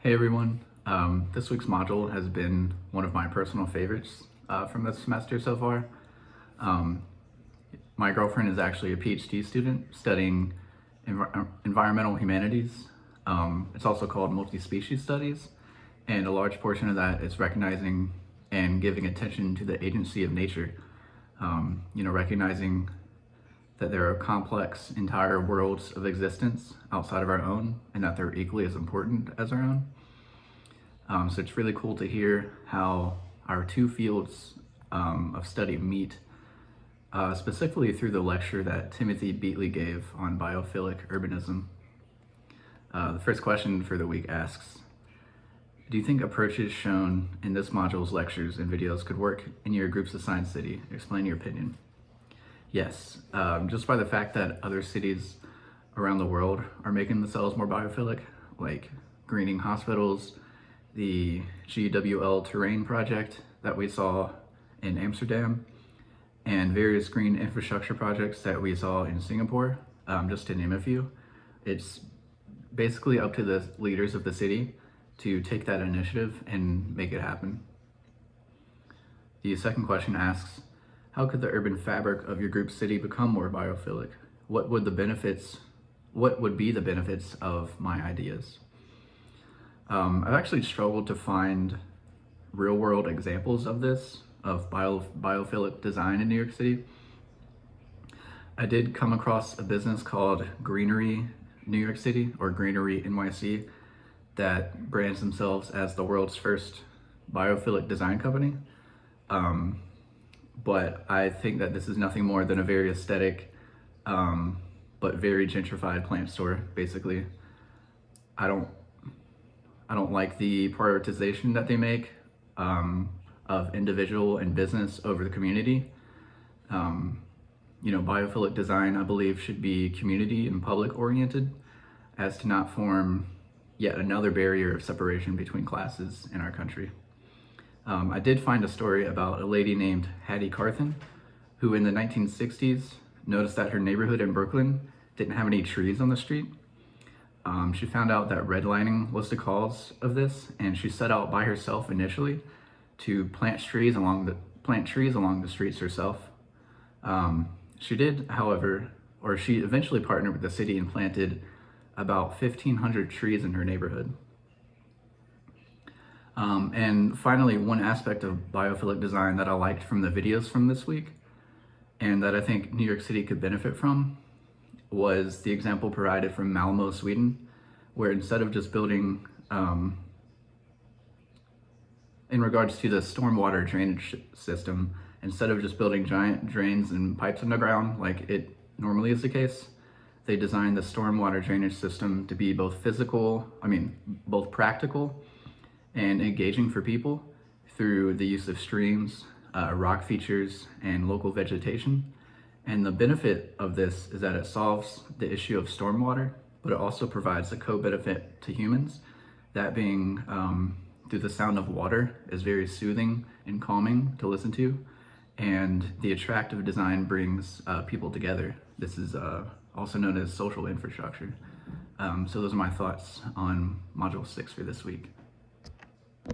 Hey everyone, this week's module has been one of my personal favorites from this semester so far. My girlfriend is actually a PhD student studying environmental humanities. It's also called multi-species studies, and a large portion of that is recognizing and giving attention to the agency of nature. Recognizing that there are complex entire worlds of existence outside of our own and that they're equally as important as our own. So it's really cool to hear how our two fields of study meet, specifically through the lecture that Timothy Beatley gave on biophilic urbanism. The first question for the week asks, do you think approaches shown in this module's lectures and videos could work in your group's assigned city? Explain your opinion. Yes, just by the fact that other cities around the world are making themselves more biophilic, like greening hospitals, the GWL terrain project that we saw in Amsterdam, and various green infrastructure projects that we saw in Singapore, just to name a few. It's basically up to the leaders of the city to take that initiative and make it happen. The second question asks, how could the urban fabric of your group's city become more biophilic? What would be the benefits of my ideas? I've actually struggled to find real-world examples of this, of biophilic design in New York City. I did come across a business called Greenery New York City, or Greenery NYC, that brands themselves as the world's first biophilic design company. But I think that this is nothing more than a very aesthetic, but very gentrified plant store, basically. I don't like the prioritization that they make of individual and business over the community. Biophilic design, I believe, should be community and public oriented as to not form yet another barrier of separation between classes in our country. I did find a story about a lady named Hattie Carthen, who in the 1960s noticed that her neighborhood in Brooklyn didn't have any trees on the street. She found out that redlining was the cause of this, and she set out by herself initially to plant trees along the streets herself. She did, however, or she eventually partnered with the city and planted about 1,500 trees in her neighborhood. And finally, one aspect of biophilic design that I liked from the videos from this week, and that I think New York City could benefit from, was the example provided from Malmo, Sweden, where instead of just building, in regards to the stormwater drainage system, instead of just building giant drains and pipes underground like it normally is the case, they designed the stormwater drainage system to be both practical and engaging for people through the use of streams, rock features, and local vegetation. And the benefit of this is that it solves the issue of stormwater, but it also provides a co-benefit to humans. That being, through the sound of water is very soothing and calming to listen to, and the attractive design brings people together. This is also known as social infrastructure. So those are my thoughts on Module 6 for this week.